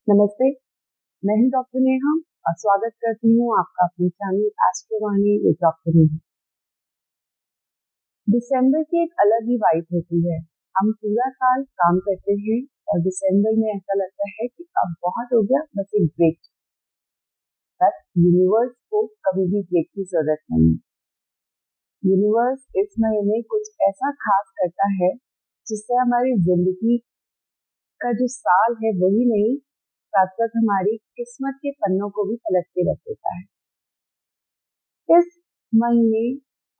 नमस्ते, मैं हूं डॉक्टर नेहा और स्वागत करती हूँ आपका अपने channel Astrovani with doctor Neha. दिसंबर की एक अलग ही वाइब होती है। हम पूरा साल काम करते हैं और दिसंबर में ऐसा लगता है कि अब बहुत हो गया, बस एक ब्रेक। बस यूनिवर्स को कभी भी ब्रेक की जरूरत नहीं है। यूनिवर्स इस महीने कुछ ऐसा खास करता है जिससे हमारी जिंदगी का जो साल है वही नहीं, साथ साथ हमारी किस्मत के पन्नों को भी पलट के रख देता है। इस महीने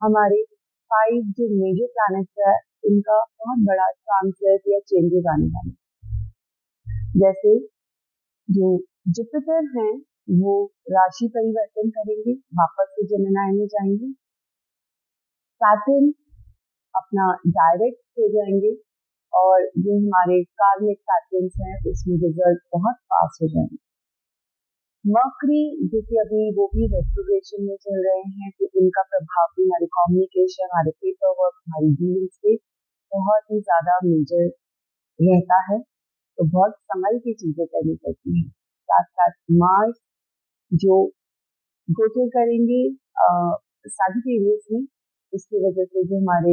हमारे 5 जो मेजर प्लैनेट्स है उनका बहुत बड़ा ट्रांजिट या चेंजेस आने वाले। जैसे जो जुपिटर हैं वो राशि परिवर्तन करेंगे, वापस से जेमिनी में जाएंगे। सैटर्न अपना डायरेक्ट हो जाएंगे और जो हमारे कार्मिक पैटर्न्स हैं उसमें रिजल्ट बहुत फास्ट हो जाएंगे। मर्करी जो कि अभी वो भी रेट्रोग्रेशन में चल रहे हैं, तो इनका प्रभाव भी हमारे कम्युनिकेशन, हमारे पेपर वर्क, हमारी डीलिंग्स पे बहुत ही ज्यादा मेजर रहता है। तो बहुत संभल की चीजें करनी पड़ती हैं। साथ साथ मार्स जो गोचर करेंगे सैजिटेरियस में, इसकी वजह से जो हमारे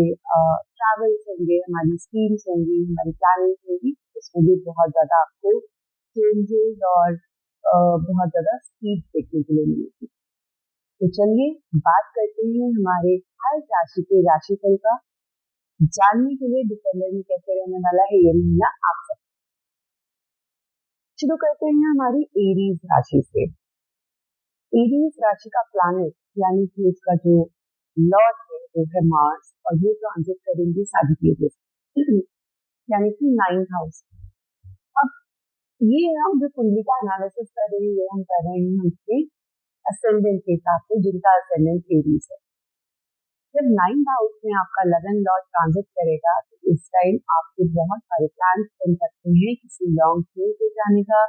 ट्रैवल्स होंगे, हमारी स्कीम्स होंगी, हमारी प्लानिंग होगी, उसमें भी बहुत ज्यादा आपको चेंजेस और बहुत ज्यादा स्पीड देखने को मिलेगी। तो चलिए बात करते हैं हमारे हर राशि के राशिफल का, जानने के लिए दिसंबर में कैसे रहने वाला है ये महीना आप सब। शुरू करते हैं हमारी एरीज राशि से। एरीज राशि का प्लैनेट यानी कि उसका जो लॉर्ड है वो है मार्स और ये ट्रांजिट करेंगे सैजिटेरियस यानी कि 9th हाउस। अब ये हम जो कुंडली का एनालिसिस कर रहे हैं, ये हम कर रहे हैं उसके असेंडेंट के हिसाब से, जिनका असेंडेंट एरीज है। जब 9th हाउस में आपका 11 लॉर्ड ट्रांजिट करेगा तो इस टाइम आपको बहुत सारे प्लान्स बन सकते हैं, किसी लॉन्ग टूर पे जाने का,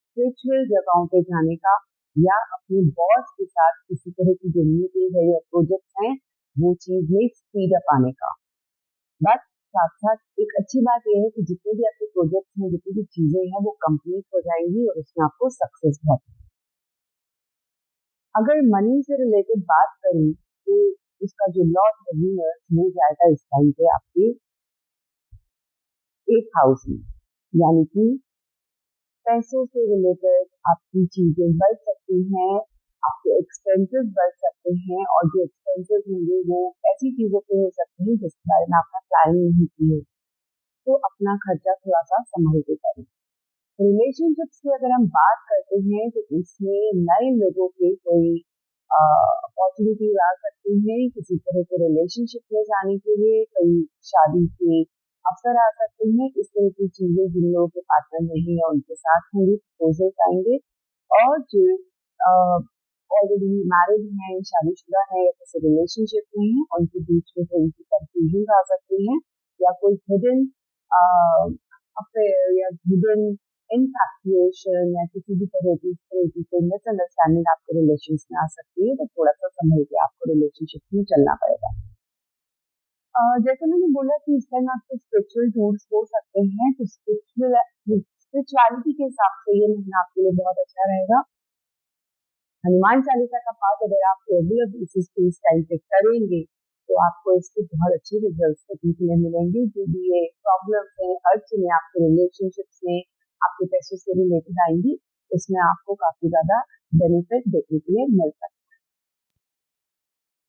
स्पिरिचुअल जगहों पे जाने का, या अपने बॉस के साथ किसी तरह की जो मीटिंग है या प्रोजेक्ट हैं वो चीज में स्पीड अप आने का। बट साथ साथ एक अच्छी बात यह है कि जितने भी आपके प्रोजेक्ट्स हैं, जितनी भी चीजें हैं वो कंप्लीट हो जाएंगी और उसमें आपको सक्सेस बहुत। अगर मनी से रिलेटेड बात करें तो उसका जो लॉर्ड है वीनस वो जाएगा इस टाइम पे आपके 8th हाउस में, यानी कि पैसों से रिलेटेड आपकी चीजें बढ़ सकती हैं, आपके एक्सपेंसेस बढ़ सकते हैं, और जो एक्सपेंसेस होंगे वो ऐसी चीजों पे हो सकते हैं जिसके बारे में आपने प्लानिंग नहीं की है, तो अपना खर्चा थोड़ा सा संभल के करें। रिलेशनशिप्स की अगर हम बात करते हैं तो इसमें नए लोगों के कोई अपॉर्चुनिटी आ सकती है, किसी तरह के रिलेशनशिप में जाने के लिए कोई शादी के अवसर आ सकते हैं। इस तरह की चीजें जिन लोगों के पार्टनर नहीं है उनके साथ होंगी, प्रपोजल्स आएंगे, और जो ऑलरेडी मैरिड हैं, शादीशुदा है या किसी रिलेशनशिप में है, उनके बीच में थोड़ी सी कंफ्यूजन आ सकती है, या कोई हिडन अफेयर या हिडन इनफैक्चुएशन या किसी भी तरह की कोई मिसअंडरस्टैंडिंग आपके रिलेशंस में आ सकती है। तो थोड़ा सा संभल के आपको रिलेशनशिप में चलना पड़ेगा। जैसे मैंने बोला कि इस टाइम आपके स्पिरिचुअल टूर्स हो सकते हैं, तो स्पिरिचुअलिटी के हिसाब से ये महीना आपके लिए बहुत अच्छा रहेगा। हनुमान चालीसा का पाठ अगर आप रेगुलर बेसिस पे इस टाइम पे करेंगे तो आपको इसके बहुत अच्छे रिजल्ट्स देखने के लिए मिलेंगे। जो भी ये प्रॉब्लम्स हैं, अड़चने आपके रिलेशनशिप्स में आपके पैसों से रिलेटेड आएंगी, उसमें आपको काफी ज्यादा बेनिफिट देखने के लिए मिल सकता है।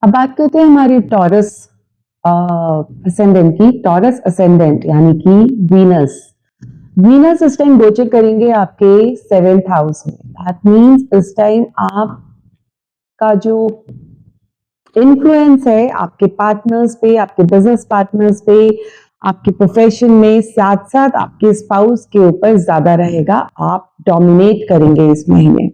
अब बात करते हैं हमारे टॉरस असेंडेंट की। टॉरस असेंडेंट यानी कि वीनस इस टाइम गोचर करेंगे आपके 7th हाउस में। दैट मीन्स इस टाइम आप का जो इन्फ्लुएंस है आपके पार्टनर्स पे, आपके बिजनेस पार्टनर्स पे, आपके प्रोफेशन में, साथ साथ आपके स्पाउस के ऊपर ज्यादा रहेगा। आप डोमिनेट करेंगे इस महीने।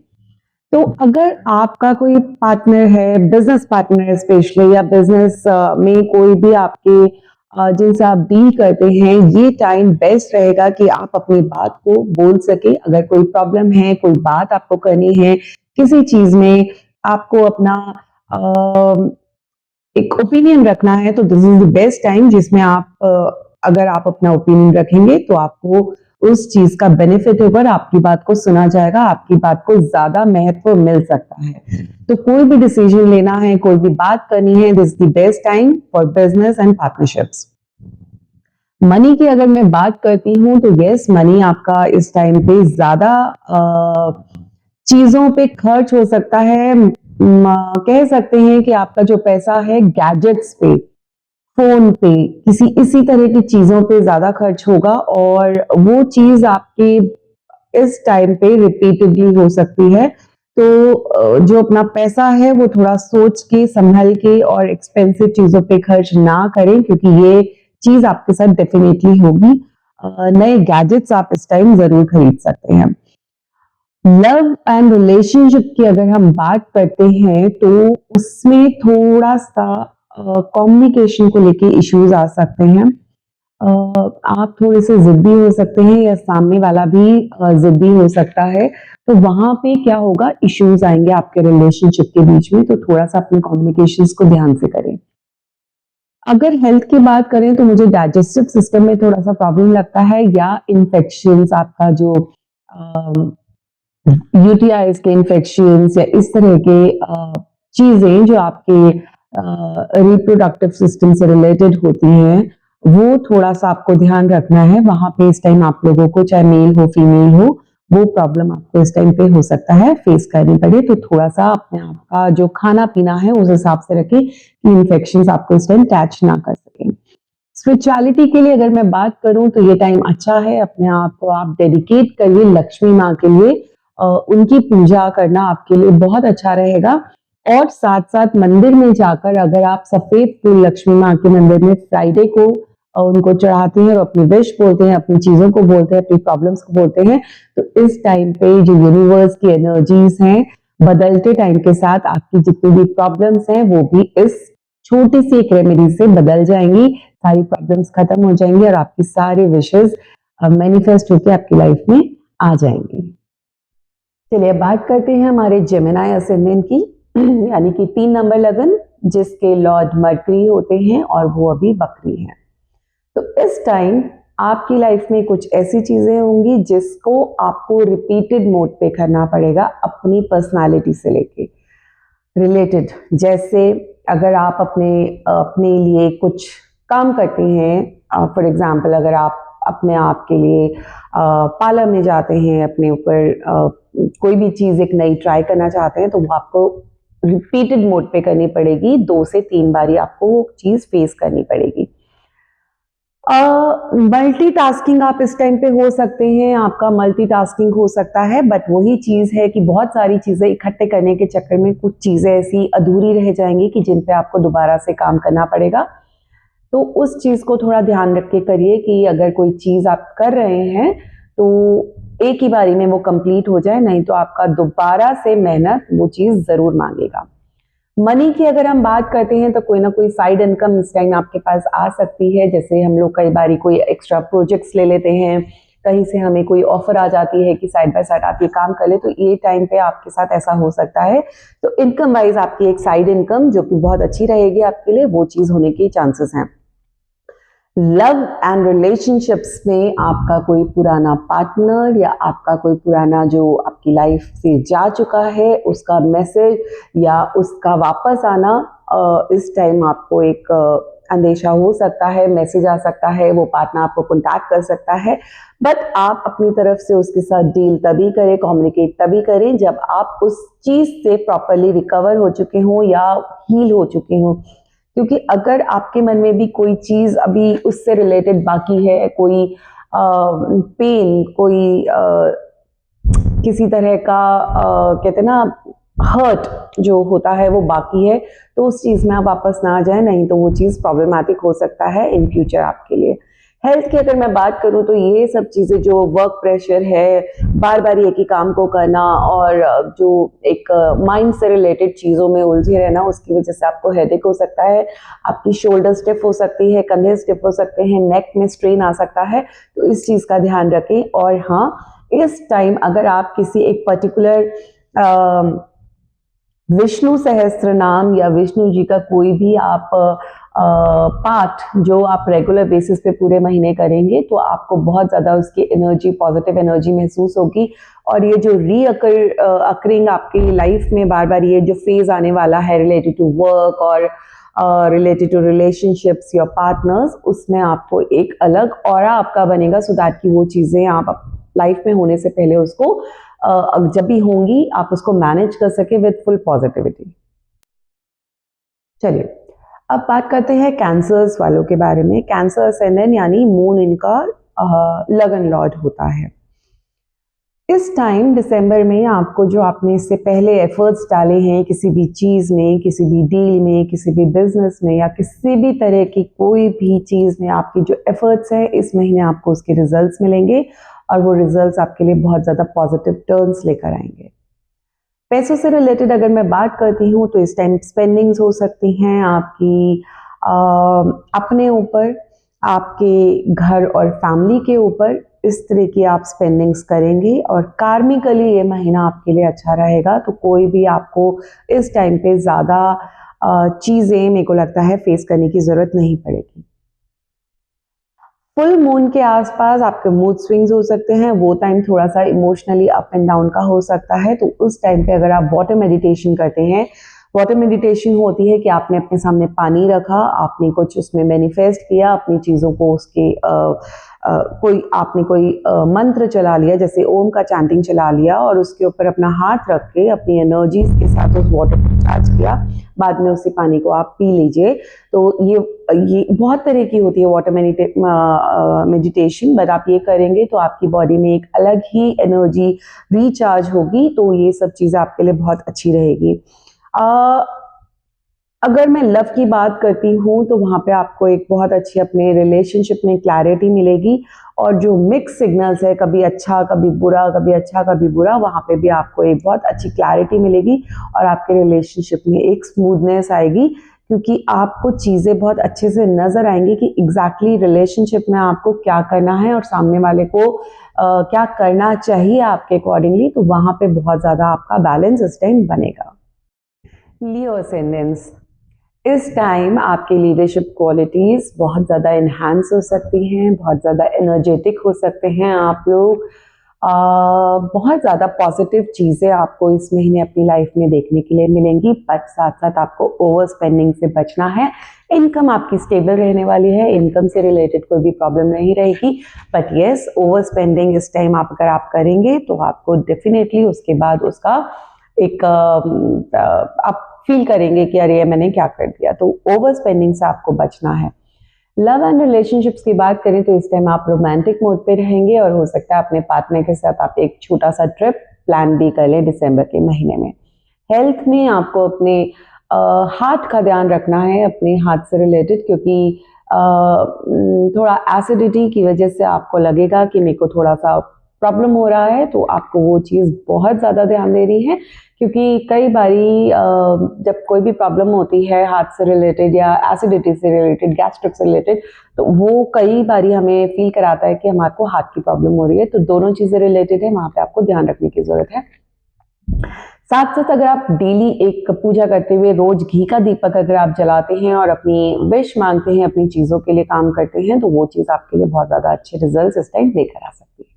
तो अगर आपका कोई पार्टनर है, बिजनेस पार्टनर स्पेशली, या बिजनेस में कोई भी आपके जिनसे आप डील करते हैं, ये टाइम बेस्ट रहेगा कि आप अपनी बात को बोल सके। अगर कोई प्रॉब्लम है, कोई बात आपको करनी है, किसी चीज में आपको अपना एक ओपिनियन रखना है, तो this is the best time जिसमें आप अगर आप अपना ओपिनियन रखेंगे तो आपको उस चीज का बेनिफिट होगा, आपकी बात को सुना जाएगा, आपकी बात को ज्यादा महत्व मिल सकता है। तो कोई भी डिसीजन लेना है, कोई भी बात करनी है, this the best time for business and partnerships. Money की अगर मैं बात करती हूँ तो यस, मनी आपका इस टाइम पे ज्यादा चीजों पे खर्च हो सकता है। कह सकते हैं कि आपका जो पैसा है गैजेट्स पे, फोन पे, किसी इसी तरह की चीजों पे ज्यादा खर्च होगा, और वो चीज आपके इस टाइम पे रिपीटेडली हो सकती है। तो जो अपना पैसा है वो थोड़ा सोच के, संभल के और एक्सपेंसिव चीजों पे खर्च ना करें, क्योंकि ये चीज आपके साथ डेफिनेटली होगी। नए गैजेट्स आप इस टाइम जरूर खरीद सकते हैं। लव एंड रिलेशनशिप की अगर हम बात करते हैं तो उसमें थोड़ा सा कम्युनिकेशन को लेके इश्यूज आ सकते हैं। आप थोड़े से जिद्दी हो सकते हैं या सामने वाला भी जिद्दी हो सकता है, तो वहां पे क्या होगा, इश्यूज आएंगे आपके रिलेशनशिप के बीच में। तो थोड़ा सा अपने कम्युनिकेशंस को ध्यान से करें। अगर हेल्थ की बात करें तो मुझे डाइजेस्टिव सिस्टम में थोड़ा सा प्रॉब्लम लगता है, या इन्फेक्शंस, आपका जो यूटीआईज के इन्फेक्शंस या इस तरह के चीजें जो आपके रिप्रोडक्टिव सिस्टम से रिलेटेड होती हैं, वो थोड़ा सा आपको ध्यान रखना है। वहां पे इस टाइम आप लोगों को, चाहे मेल हो फीमेल हो, वो प्रॉब्लम आपको इस टाइम पे हो सकता है फेस करनी पड़े। तो थोड़ा सा अपने आप का जो खाना पीना है उस हिसाब से रखें कि इन्फेक्शंस आपको इस टाइम कैच ना कर सकें। स्पिरिचुअलिटी के लिए अगर मैं बात करूं तो ये टाइम अच्छा है, अपने आप को आप डेडिकेट करिए लक्ष्मी माँ के लिए। उनकी पूजा करना आपके लिए बहुत अच्छा रहेगा। और साथ साथ मंदिर में जाकर अगर आप सफेद फूल लक्ष्मी माँ के मंदिर में फ्राइडे को उनको चढ़ाते हैं और अपनी विश बोलते हैं, अपनी चीजों को बोलते हैं, अपनी प्रॉब्लम्स को बोलते हैं, तो इस टाइम पे जो यूनिवर्स की एनर्जीज हैं, बदलते टाइम के साथ आपकी जितनी भी प्रॉब्लम्स हैं वो भी इस छोटी सी एक रेमेडी से बदल जाएंगी। सारी प्रॉब्लम्स खत्म हो जाएंगी और आपकी सारी विशेष मैनिफेस्ट होकर आपकी लाइफ में आ जाएंगी। चलिए बात करते हैं हमारे जेमिनी असेंडेंट की, यानी कि 3 नंबर लगन, जिसके लॉर्ड मर्करी होते हैं और वो अभी बकरी हैं। तो इस टाइम आपकी लाइफ में कुछ ऐसी चीजें होंगी जिसको आपको रिपीटेड मोड पे करना पड़ेगा, अपनी पर्सनालिटी से लेके रिलेटेड। जैसे अगर आप अपने लिए कुछ काम करते हैं, फॉर एग्जाम्पल अगर आप अपने आप के लिए पार्लर में जाते हैं, अपने ऊपर कोई भी चीज़ एक नई ट्राई करना चाहते हैं, तो वो आपको रिपीटेड मोड पे करनी पड़ेगी। 2 से 3 बारी आपको वो चीज़ फेस करनी पड़ेगी। मल्टीटास्किंग आप इस टाइम पे हो सकते हैं, आपका मल्टीटास्किंग हो सकता है, बट वही चीज़ है कि बहुत सारी चीज़ें इकट्ठे करने के चक्कर में कुछ चीज़ें ऐसी अधूरी रह जाएंगी कि जिन पे आपको दोबारा से काम करना पड़ेगा। तो उस चीज़ को थोड़ा ध्यान रख के करिए कि अगर कोई चीज़ आप कर रहे हैं तो एक ही बारी में वो कंप्लीट हो जाए, नहीं तो आपका दोबारा से मेहनत वो चीज़ ज़रूर मांगेगा। मनी की अगर हम बात करते हैं तो कोई ना कोई साइड इनकम इस टाइम आपके पास आ सकती है। जैसे हम लोग कई बारी कोई एक्स्ट्रा प्रोजेक्ट्स ले लेते हैं, कहीं से हमें कोई ऑफर आ जाती है कि साइड बाय साइड आप ये काम कर ले, तो ये टाइम पे आपके साथ ऐसा हो सकता है। तो इनकम वाइज आपकी एक साइड इनकम जो कि बहुत अच्छी रहेगी आपके लिए, वो चीज़ होने के चांसेस हैं। लव एंड रिलेशनशिप्स में आपका कोई पुराना पार्टनर या आपका कोई पुराना जो आपकी लाइफ से जा चुका है, उसका मैसेज या उसका वापस आना, इस टाइम आपको एक अंदेशा हो सकता है, मैसेज आ सकता है, वो पार्टनर आपको कॉन्टैक्ट कर सकता है। बट आप अपनी तरफ से उसके साथ डील तभी करें, कम्युनिकेट तभी करें जब आप उस चीज़ से प्रॉपरली रिकवर हो चुके हों या हील हो चुके हों। क्योंकि अगर आपके मन में भी कोई चीज़ अभी उससे रिलेटेड बाकी है, कोई पेन, कोई किसी तरह का कहते हैं ना हर्ट जो होता है वो बाकी है, तो उस चीज़ में आप वापस ना आ जाए, नहीं तो वो चीज़ प्रॉब्लमैटिक हो सकता है इन फ्यूचर आपके लिए। हेल्थ की अगर मैं बात करूं तो ये सब चीज़ें जो वर्क प्रेशर है, बार बार एक ही काम को करना और जो एक माइंड से रिलेटेड चीज़ों में उलझे रहना, उसकी वजह से आपको हेडेक हो सकता है, आपकी शोल्डर स्टिफ हो सकती है, कंधे स्टिफ हो सकते हैं, नेक में स्ट्रेन आ सकता है। तो इस चीज़ का ध्यान रखें। और हाँ, इस टाइम अगर आप किसी एक पर्टिकुलर विष्णु सहस्त्र नाम या विष्णु जी का कोई भी आप पार्ट जो आप रेगुलर बेसिस पे पूरे महीने करेंगे तो आपको बहुत ज़्यादा उसकी एनर्जी, पॉजिटिव एनर्जी महसूस होगी। और ये जो अकरिंग आपकी लाइफ में बार बार ये जो फेज आने वाला है रिलेटेड टू वर्क और related to relationships, your partners, उसमें आपको एक अलग ऑरा आपका बनेगा, सो दैट कि वो चीज़ें आप लाइफ में होने से पहले उसको जब भी होंगी आप उसको मैनेज कर सके विद फुल पॉजिटिविटी। चलिए अब बात करते हैं कैंसर्स वालों के बारे में। कैंसर असेंडेंट यानी मून इनका लगन लॉर्ड होता है। इस टाइम दिसंबर में आपको जो आपने इससे पहले एफर्ट्स डाले हैं किसी भी चीज़ में, किसी भी डील में, किसी भी बिजनेस में या किसी भी तरह की कोई भी चीज़ में आपकी जो एफर्ट्स है, इस महीने आपको उसके रिजल्ट्स मिलेंगे और वो रिजल्ट्स आपके लिए बहुत ज़्यादा पॉजिटिव टर्न्स लेकर आएंगे। पैसों से रिलेटेड अगर मैं बात करती हूँ तो इस टाइम स्पेंडिंग्स हो सकती हैं आपकी अपने ऊपर, आपके घर और फैमिली के ऊपर, इस तरह की आप स्पेंडिंग्स करेंगे। और कार्मिकली ये महीना आपके लिए अच्छा रहेगा, तो कोई भी आपको इस टाइम पे ज़्यादा चीज़ें मेरे को लगता है फेस करने की ज़रूरत नहीं पड़ेगी। फुल मून के आसपास आपके मूड स्विंग्स हो सकते हैं, वो टाइम थोड़ा सा इमोशनली अप एंड डाउन का हो सकता है। तो उस टाइम पे अगर आप वाटर मेडिटेशन करते हैं, वाटर मेडिटेशन होती है कि आपने अपने सामने पानी रखा, आपने कुछ उसमें मैनिफेस्ट किया, अपनी चीज़ों को उसके आपने कोई मंत्र चला लिया, जैसे ओम का चैंटिंग चला लिया और उसके ऊपर अपना हाथ रख के अपनी एनर्जीज के साथ उस वाटर को चार्ज किया, बाद में उसी पानी को आप पी लीजिए। तो ये बहुत तरह की होती है वाटर मेडिटेशन, बट आप ये करेंगे तो आपकी बॉडी में एक अलग ही एनर्जी रिचार्ज होगी, तो ये सब चीज़ें आपके लिए बहुत अच्छी रहेगी। अगर मैं लव की बात करती हूँ तो वहाँ पे आपको एक बहुत अच्छी अपने रिलेशनशिप में क्लैरिटी मिलेगी और जो मिक्स सिग्नल्स है, कभी अच्छा कभी बुरा, कभी अच्छा कभी बुरा, वहाँ पे भी आपको एक बहुत अच्छी क्लैरिटी मिलेगी और आपके रिलेशनशिप में एक स्मूथनेस आएगी, क्योंकि आपको चीज़ें बहुत अच्छे से नज़र आएंगी कि एग्जैक्टली रिलेशनशिप में आपको क्या करना है और सामने वाले को क्या करना चाहिए आपके अकॉर्डिंगली। तो वहाँ पे बहुत ज़्यादा आपका बैलेंस इस टाइम बनेगा। लियो असेंडेंस, इस टाइम आपकी लीडरशिप क्वालिटीज़ बहुत ज़्यादा इन्हांस हो सकती हैं, बहुत ज़्यादा एनर्जेटिक हो सकते हैं आप लोग। बहुत ज़्यादा पॉजिटिव चीज़ें आपको इस महीने अपनी लाइफ में देखने के लिए मिलेंगी, बट साथ साथ आपको ओवर स्पेंडिंग से बचना है। इनकम आपकी स्टेबल रहने वाली है, इनकम से रिलेटेड कोई भी प्रॉब्लम नहीं रहेगी, बट येस ओवर स्पेंडिंग इस टाइम अगर आप करेंगे तो आपको डेफिनेटली उसके बाद उसका एक आप फील करेंगे कि अरे मैंने क्या कर दिया। तो ओवर स्पेंडिंग से आपको बचना है। लव एंड रिलेशनशिप्स की बात करें तो इस टाइम आप रोमांटिक मोड पे रहेंगे और हो सकता है अपने पार्टनर के साथ आप एक छोटा सा ट्रिप प्लान भी कर लें दिसंबर के महीने में। हेल्थ में आपको अपने हार्ट का ध्यान रखना है, अपने हार्ट से रिलेटेड, क्योंकि थोड़ा एसिडिटी की वजह से आपको लगेगा कि मेरे को थोड़ा सा प्रॉब्लम हो रहा है, तो आपको वो चीज़ बहुत ज़्यादा ध्यान देनी है, क्योंकि कई बारी जब कोई भी प्रॉब्लम होती है हार्ट से रिलेटेड या एसिडिटी से रिलेटेड, गैस्ट्रिक से रिलेटेड, तो वो कई बारी हमें फील कराता है कि हमारे को हार्ट की प्रॉब्लम हो रही है। तो दोनों चीज़ें रिलेटेड है, वहाँ पे आपको ध्यान रखने की ज़रूरत है। साथ साथ अगर आप डेली एक पूजा करते हुए रोज घी का दीपक अगर आप जलाते हैं और अपनी विश मांगते हैं, अपनी चीज़ों के लिए काम करते हैं, तो वो चीज़ आपके लिए बहुत ज़्यादा अच्छे रिजल्ट इस टाइम लेकर आ सकती है।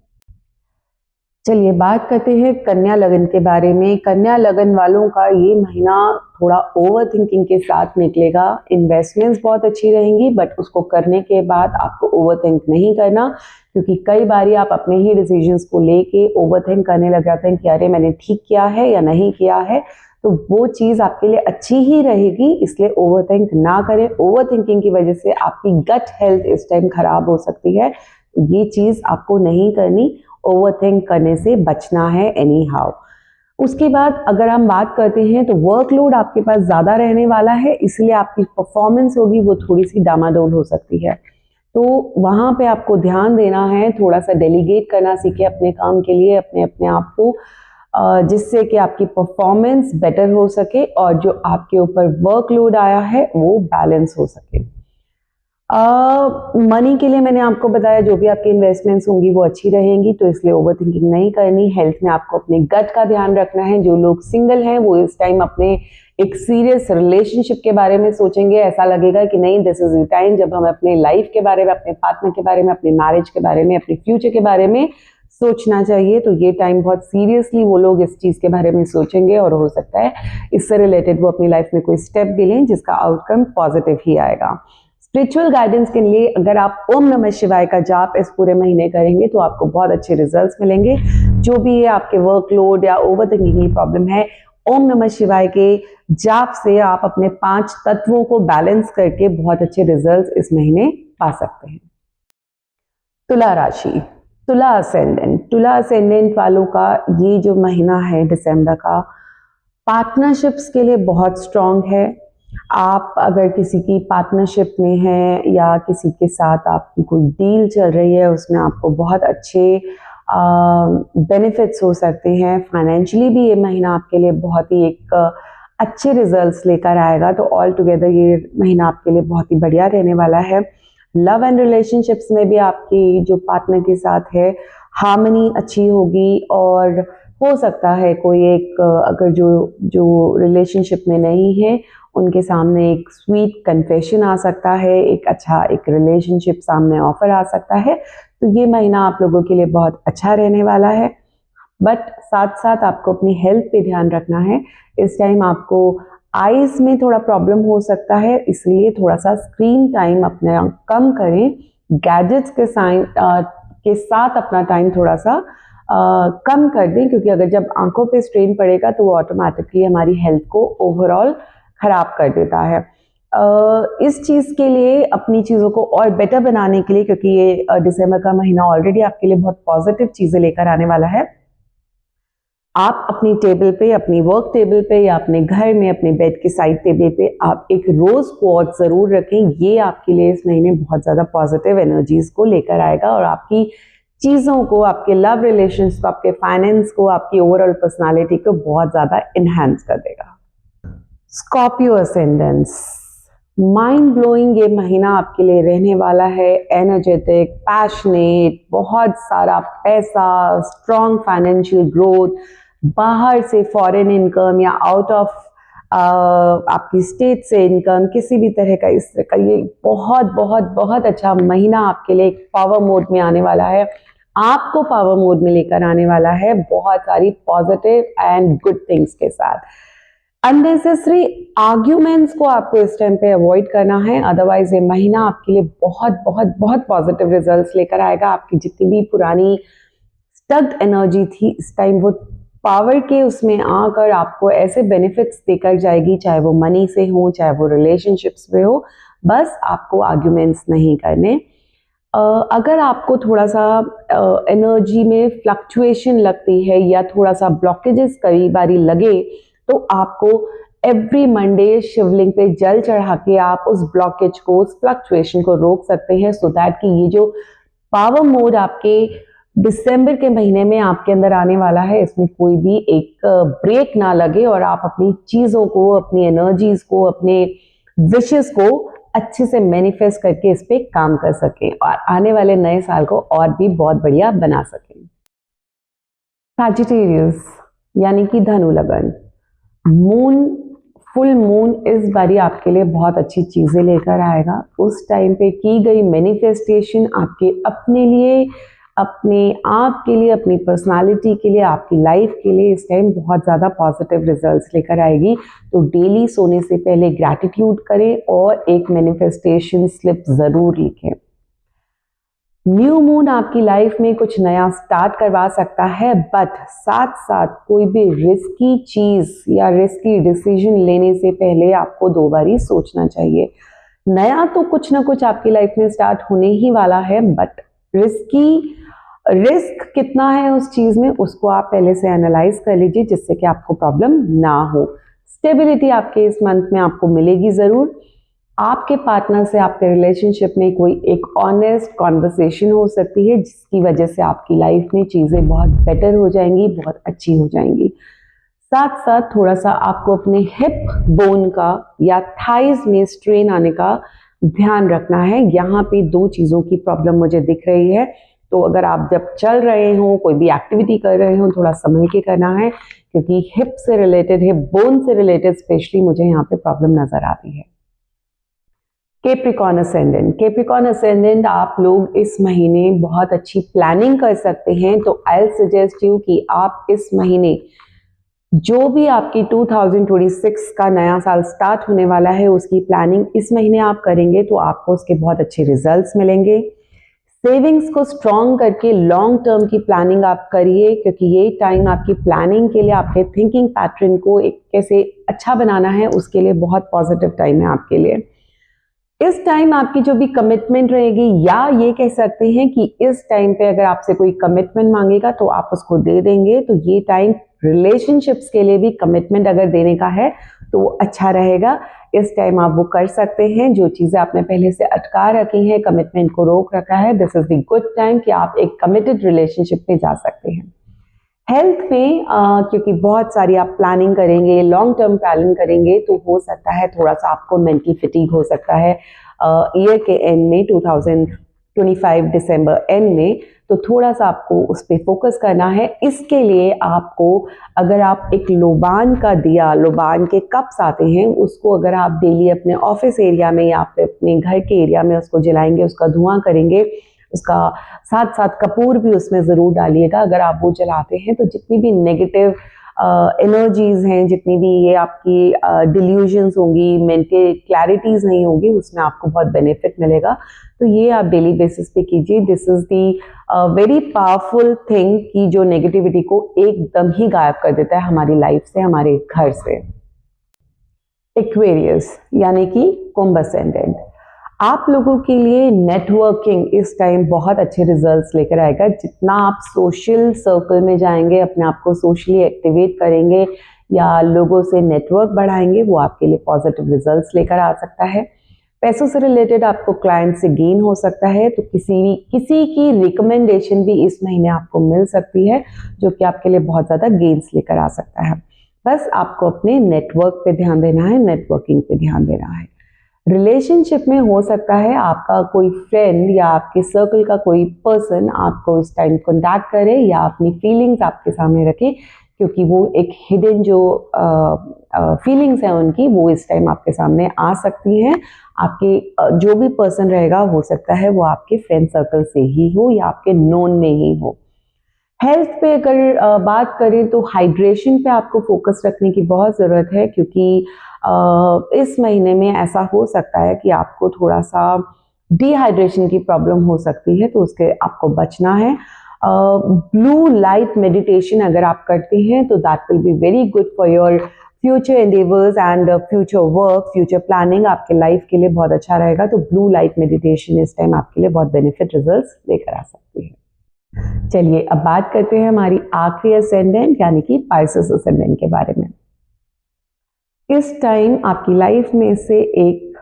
चलिए बात करते हैं कन्या लगन के बारे में। कन्या लगन वालों का ये महीना थोड़ा ओवर थिंकिंग के साथ निकलेगा। इन्वेस्टमेंट्स बहुत अच्छी रहेंगी, बट उसको करने के बाद आपको ओवर थिंक नहीं करना, क्योंकि कई बारी आप अपने ही डिसीजंस को लेके ओवर थिंक करने लग जाते हैं कि अरे मैंने ठीक किया है या नहीं किया है। तो वो चीज़ आपके लिए अच्छी ही रहेगी, इसलिए ओवर थिंक ना करें। ओवर थिंकिंग की वजह से आपकी गट हेल्थ इस टाइम खराब हो सकती है, ये चीज़ आपको नहीं करनी। ओवरथिंक करने से बचना है एनी हाउ। उसके बाद अगर हम बात करते हैं तो वर्कलोड आपके पास ज़्यादा रहने वाला है, इसलिए आपकी परफॉर्मेंस होगी वो थोड़ी सी डामाडोल हो सकती है। तो वहाँ पे आपको ध्यान देना है, थोड़ा सा डेलीगेट करना सीखे अपने काम के लिए अपने आप को, जिससे कि आपकी परफॉर्मेंस बेटर हो सके और जो आपके ऊपर वर्कलोड आया है वो बैलेंस हो सके। मनी के लिए मैंने आपको बताया जो भी आपकी इन्वेस्टमेंट्स होंगी वो अच्छी रहेंगी, तो इसलिए ओवर थिंकिंग नहीं करनी। हेल्थ में आपको अपने गट का ध्यान रखना है। जो लोग सिंगल हैं वो इस टाइम अपने एक सीरियस रिलेशनशिप के बारे में सोचेंगे। ऐसा लगेगा कि नहीं, दिस इज द टाइम जब हमें अपने लाइफ के बारे में, अपने पार्टनर के बारे में, अपने मैरिज के बारे में, अपने फ्यूचर के बारे में सोचना चाहिए। तो ये टाइम बहुत सीरियसली वो लोग इस चीज़ के बारे में सोचेंगे और हो सकता है इससे रिलेटेड वो अपनी लाइफ में कोई स्टेप भी लें जिसका आउटकम पॉजिटिव ही आएगा। स्पिरिचुअल गाइडेंस के लिए अगर आप ओम नमः शिवाय का जाप इस पूरे महीने करेंगे तो आपको बहुत अच्छे रिजल्ट्स मिलेंगे। जो भी आपके वर्कलोड या ओवर थिंकिंग की प्रॉब्लम है, ओम नमः शिवाय के जाप से आप अपने 5 तत्वों को बैलेंस करके बहुत अच्छे रिजल्ट्स इस महीने पा सकते हैं। तुला राशि, तुला असेंडेंट वालों का ये जो महीना है दिसंबर का, पार्टनरशिप्स के लिए बहुत स्ट्रांग है। आप अगर किसी की पार्टनरशिप में हैं या किसी के साथ आपकी कोई डील चल रही है, उसमें आपको बहुत अच्छे बेनिफिट्स हो सकते हैं। फाइनेंशियली भी ये महीना आपके लिए बहुत ही एक अच्छे रिजल्ट्स लेकर आएगा। तो ऑल टुगेदर ये महीना आपके लिए बहुत ही बढ़िया रहने वाला है। लव एंड रिलेशनशिप्स में भी आपकी जो पार्टनर के साथ है हार्मनी अच्छी होगी, और हो सकता है कोई एक अगर जो रिलेशनशिप में नहीं है उनके सामने एक स्वीट कन्फेशन आ सकता है, एक अच्छा एक रिलेशनशिप सामने ऑफर आ सकता है। तो ये महीना आप लोगों के लिए बहुत अच्छा रहने वाला है। बट साथ साथ आपको अपनी हेल्थ पे ध्यान रखना है। इस टाइम आपको आईज में थोड़ा प्रॉब्लम हो सकता है, इसलिए थोड़ा सा स्क्रीन टाइम अपना कम करें। गैजेट्स के साथ अपना टाइम थोड़ा सा कम कर दें, क्योंकि अगर जब आंखों पे स्ट्रेन पड़ेगा तो वो ऑटोमेटिकली हमारी हेल्थ को ओवरऑल खराब कर देता है। इस चीज़ के लिए अपनी चीज़ों को और बेटर बनाने के लिए, क्योंकि ये दिसंबर का महीना ऑलरेडी आपके लिए बहुत पॉजिटिव चीज़ें लेकर आने वाला है, आप अपनी टेबल पे, अपनी वर्क टेबल पे या अपने घर में अपने बेड की साइड टेबल पे आप एक रोज क्वार्ट्ज ज़रूर रखें। ये आपके लिए इस महीने बहुत ज़्यादा पॉजिटिव एनर्जीज को लेकर आएगा और आपकी चीज़ों को, आपके लव रिलेशंस को, आपके फाइनेंस को, आपकी ओवरऑल पर्सनालिटी को बहुत ज़्यादा इन्हांस कर देगा। स्कॉर्पियो असेंडेंस, माइंड ब्लोइंग ये महीना आपके लिए रहने वाला है। एनर्जेटिक, पैशनेट, बहुत सारा पैसा, स्ट्रॉन्ग फाइनेंशियल ग्रोथ, बाहर से फॉरेन इनकम या आउट ऑफ आपकी स्टेट से इनकम, किसी भी तरह का इस तरह का ये बहुत बहुत बहुत अच्छा महीना आपके लिए एक पावर मोड में आने वाला है। आपको पावर मोड में लेकर आने वाला है बहुत सारी पॉजिटिव एंड गुड थिंग्स के साथ। अननेसेसरी आर्ग्यूमेंट्स को आपको इस टाइम पे अवॉइड करना है, अदरवाइज ये महीना आपके लिए बहुत बहुत बहुत पॉजिटिव रिजल्ट्स लेकर आएगा। आपकी जितनी भी पुरानी स्टक्ड एनर्जी थी इस टाइम वो पावर के उसमें आकर आपको ऐसे बेनिफिट्स देकर जाएगी, चाहे वो मनी से हो, चाहे वो रिलेशनशिप्स में हो। बस आपको आर्ग्यूमेंट्स नहीं करने। अगर आपको थोड़ा सा एनर्जी में फ्लक्चुएशन लगती है या थोड़ा सा ब्लॉकेजेस कई बारी लगे, तो आपको एवरी मंडे शिवलिंग पे जल चढ़ा के आप उस ब्लॉकेज को, उस फ्लक्चुएशन को रोक सकते हैं, सो दैट कि ये जो पावर मोड आपके दिसंबर के महीने में आपके अंदर आने वाला है, इसमें कोई भी एक ब्रेक ना लगे और आप अपनी चीज़ों को, अपनी एनर्जीज को, अपने विशेस को अच्छे से मैनिफेस्ट करके इस पे काम कर सकें और आने वाले नए साल को और भी बहुत बढ़िया बना सकें। सैजिटेरियस यानी कि धनु लगन, फुल मून इस बारी आपके लिए बहुत अच्छी चीज़ें लेकर आएगा। उस टाइम पे की गई मैनिफेस्टेशन आपके अपने लिए, अपने आप के लिए, अपनी पर्सनालिटी के लिए, आपकी लाइफ के लिए इस टाइम बहुत ज़्यादा पॉजिटिव रिजल्ट्स लेकर आएगी। तो डेली सोने से पहले ग्रैटिट्यूड करें और एक मैनिफेस्टेशन स्लिप ज़रूर लिखें। न्यू मून आपकी लाइफ में कुछ नया स्टार्ट करवा सकता है, बट साथ साथ कोई भी रिस्की चीज़ या रिस्की डिसीजन लेने से पहले आपको 2 बारी सोचना चाहिए। नया तो कुछ ना कुछ आपकी लाइफ में स्टार्ट होने ही वाला है, बट रिस्क कितना है उस चीज़ में, उसको आप पहले से एनालाइज कर लीजिए, जिससे कि आपको प्रॉब्लम ना हो। स्टेबिलिटी आपके इस मंथ में आपको मिलेगी ज़रूर। आपके पार्टनर से आपके रिलेशनशिप में कोई एक ऑनेस्ट कॉन्वर्सेशन हो सकती है, जिसकी वजह से आपकी लाइफ में चीज़ें बहुत बेटर हो जाएंगी, बहुत अच्छी हो जाएंगी। साथ साथ थोड़ा सा आपको अपने हिप बोन का या थाइज में स्ट्रेन आने का ध्यान रखना है। यहाँ पे 2 चीज़ों की प्रॉब्लम मुझे दिख रही है, तो अगर आप जब चल रहे हो, कोई भी एक्टिविटी कर रहे हो, थोड़ा संभल के करना है, क्योंकि हिप से रिलेटेड, हिप बोन से रिलेटेड स्पेशली मुझे यहाँ पे प्रॉब्लम नज़र आती है। कैप्रिकॉर्न असेंडेंट, कैप्रिकॉर्न असेंडेंट आप लोग इस महीने बहुत अच्छी प्लानिंग कर सकते हैं, तो आई विल सजेस्ट यू कि आप इस महीने जो भी आपकी 2026 का नया साल स्टार्ट होने वाला है उसकी प्लानिंग इस महीने आप करेंगे तो आपको उसके बहुत अच्छे रिजल्ट्स मिलेंगे। सेविंग्स को स्ट्रॉन्ग करके लॉन्ग टर्म की प्लानिंग आप करिए, क्योंकि ये टाइम आपकी प्लानिंग के लिए, आपके थिंकिंग पैटर्न को एक कैसे अच्छा बनाना है उसके लिए बहुत पॉजिटिव टाइम है आपके लिए। इस टाइम आपकी जो भी कमिटमेंट रहेगी, या ये कह सकते हैं कि इस टाइम पे अगर आपसे कोई कमिटमेंट मांगेगा तो आप उसको दे देंगे, तो ये टाइम रिलेशनशिप्स के लिए भी कमिटमेंट अगर देने का है तो वो अच्छा रहेगा। इस टाइम आप वो कर सकते हैं, जो चीज़ें आपने पहले से अटका रखी हैं, कमिटमेंट को रोक रखा है, this is the good time कि आप एक कमिटेड रिलेशनशिप पे जा सकते हैं। हेल्थ में क्योंकि बहुत सारी आप प्लानिंग करेंगे, लॉन्ग टर्म प्लानिंग करेंगे, तो हो सकता है थोड़ा सा आपको मेंटल फिटीग हो सकता है ईयर के एंड में, 2025 दिसंबर एंड में, तो थोड़ा सा आपको उस पर फोकस करना है। इसके लिए आपको, अगर आप एक लोबान का दिया, लोबान के कप्स आते हैं, उसको अगर आप डेली अपने ऑफिस एरिया में या अपने घर के एरिया में उसको जलाएंगे, उसका धुआं करेंगे, उसका साथ साथ कपूर भी उसमें ज़रूर डालिएगा। अगर आप वो जलाते हैं तो जितनी भी नेगेटिव एनर्जीज हैं, जितनी भी ये आपकी डिल्यूजन्स होंगी, मेंटल क्लैरिटीज़ नहीं होगी, उसमें आपको बहुत बेनिफिट मिलेगा। तो ये आप डेली बेसिस पे कीजिए। This is the very powerful thing कि जो नेगेटिविटी को एकदम ही गायब कर देता है हमारी लाइफ से, हमारे घर से। एक्वेरियस यानी कि कुंभ असेंडेंट, आप लोगों के लिए नेटवर्किंग इस टाइम बहुत अच्छे रिजल्ट्स लेकर आएगा। जितना आप सोशल सर्कल में जाएंगे, अपने आप को सोशली एक्टिवेट करेंगे या लोगों से नेटवर्क बढ़ाएंगे, वो आपके लिए पॉजिटिव रिजल्ट्स लेकर आ सकता है। पैसों से रिलेटेड आपको क्लाइंट से गेन हो सकता है, तो किसी की रिकमेंडेशन भी इस महीने आपको मिल सकती है, जो कि आपके लिए बहुत ज़्यादा गेन्स लेकर आ सकता है। बस आपको अपने नेटवर्क पे ध्यान देना है, नेटवर्किंग पे ध्यान देना है। रिलेशनशिप में हो सकता है आपका कोई फ्रेंड या आपके सर्कल का कोई पर्सन आपको इस टाइम कॉन्टैक्ट करे या अपनी फीलिंग्स आपके सामने रखे, क्योंकि वो एक हिडन जो फीलिंग्स हैं उनकी, वो इस टाइम आपके सामने आ सकती हैं। आपके जो भी पर्सन रहेगा, हो सकता है वो आपके फ्रेंड सर्कल से ही हो या आपके नोन में ही हो। हेल्थ पे अगर बात करें तो हाइड्रेशन पे आपको फोकस रखने की बहुत ज़रूरत है, क्योंकि इस महीने में ऐसा हो सकता है कि आपको थोड़ा सा डिहाइड्रेशन की प्रॉब्लम हो सकती है, तो उसके आपको बचना है। ब्लू लाइट मेडिटेशन अगर आप करते हैं तो that will be very good for your future endeavours and future work, future planning आपके लाइफ के लिए बहुत अच्छा रहेगा। तो ब्लू लाइट मेडिटेशन इस टाइम आपके लिए बहुत बेनिफिट रिजल्ट्स लेकर आ सकती है। चलिए अब बात करते हैं हमारी आखिरी असेंडेंट यानी कि पाइसेस असेंडेंट के बारे में। इस टाइम आपकी लाइफ में से एक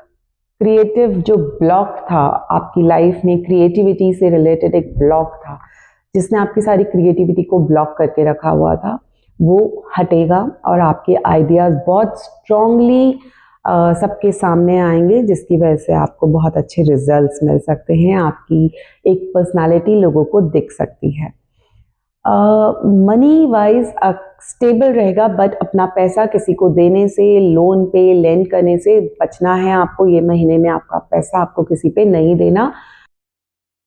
क्रिएटिव जो ब्लॉक था, आपकी लाइफ में क्रिएटिविटी से रिलेटेड एक ब्लॉक था जिसने आपकी सारी क्रिएटिविटी को ब्लॉक करके रखा हुआ था, वो हटेगा और आपके आइडियाज़ बहुत स्ट्रांगली सबके सामने आएंगे, जिसकी वजह से आपको बहुत अच्छे रिजल्ट्स मिल सकते हैं। आपकी एक पर्सनालिटी लोगों को दिख सकती है। मनी वाइज स्टेबल रहेगा, बट अपना पैसा किसी को देने से, लोन पे लेंड करने से बचना है आपको। ये महीने में आपका पैसा आपको किसी पे नहीं देना।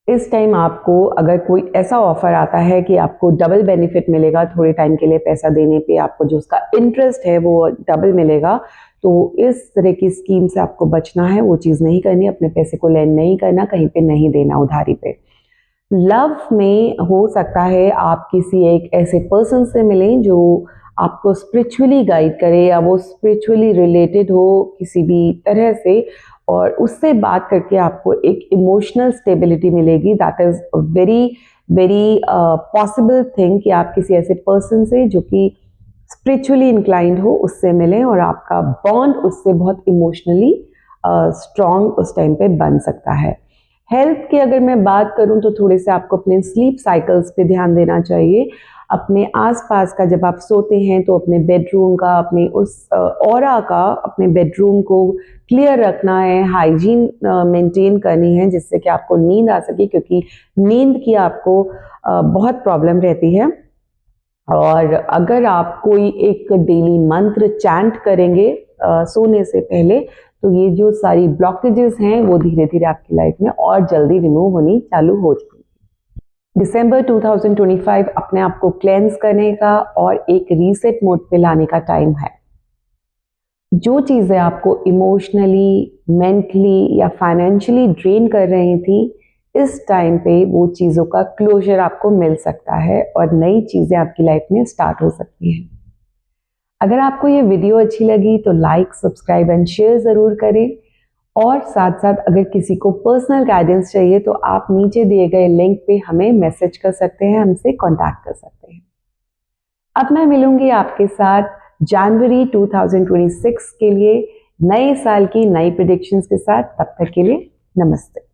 इस टाइम आपको अगर कोई ऐसा ऑफर आता है कि आपको डबल बेनिफिट मिलेगा, थोड़े टाइम के लिए पैसा देने पे आपको जो उसका इंटरेस्ट है वो डबल मिलेगा, तो इस तरह की स्कीम से आपको बचना है। वो चीज़ नहीं करनी, अपने पैसे को लेंड नहीं करना, कहीं पे नहीं देना उधारी पे। लव में हो सकता है आप किसी एक ऐसे पर्सन से मिलें जो आपको स्पिरिचुअली गाइड करे या वो स्पिरिचुअली रिलेटेड हो किसी भी तरह से, और उससे बात करके आपको एक इमोशनल स्टेबिलिटी मिलेगी। That is a very very possible thing कि आप किसी ऐसे पर्सन से जो कि स्पिरिचुअली इंक्लाइंड हो उससे मिलें और आपका बॉन्ड उससे बहुत इमोशनली स्ट्रॉन्ग उस टाइम पे बन सकता है। हेल्थ की अगर मैं बात करूं तो थोड़े से आपको अपने स्लीप साइकिल्स पे ध्यान देना चाहिए। अपने आसपास का, जब आप सोते हैं तो अपने बेडरूम का, अपने उस ऑरा का, अपने बेडरूम को क्लियर रखना है, हाइजीन मेंटेन करनी है, जिससे कि आपको नींद आ सके, क्योंकि नींद की आपको बहुत प्रॉब्लम रहती है। और अगर आप कोई एक डेली मंत्र चैंट करेंगे सोने से पहले, तो ये जो सारी ब्लॉकेजेस हैं वो धीरे धीरे आपकी लाइफ में और जल्दी रिमूव होनी चालू हो जाएंगी। दिसंबर 2025 अपने आप को क्लेंस करने का और एक रीसेट मोड पे लाने का टाइम है। जो चीज़ें आपको इमोशनली, मेंटली या फाइनेंशियली ड्रेन कर रही थी, इस टाइम पे वो चीज़ों का क्लोजर आपको मिल सकता है और नई चीज़ें आपकी लाइफ में स्टार्ट हो सकती हैं। अगर आपको ये वीडियो अच्छी लगी तो लाइक, सब्सक्राइब एंड शेयर ज़रूर करें, और साथ साथ अगर किसी को पर्सनल गाइडेंस चाहिए तो आप नीचे दिए गए लिंक पे हमें मैसेज कर सकते हैं, हमसे कॉन्टैक्ट कर सकते हैं। अब मैं मिलूंगी आपके साथ जनवरी 2026 के लिए नए साल की नई प्रेडिक्शंस के साथ। तब तक के लिए नमस्ते।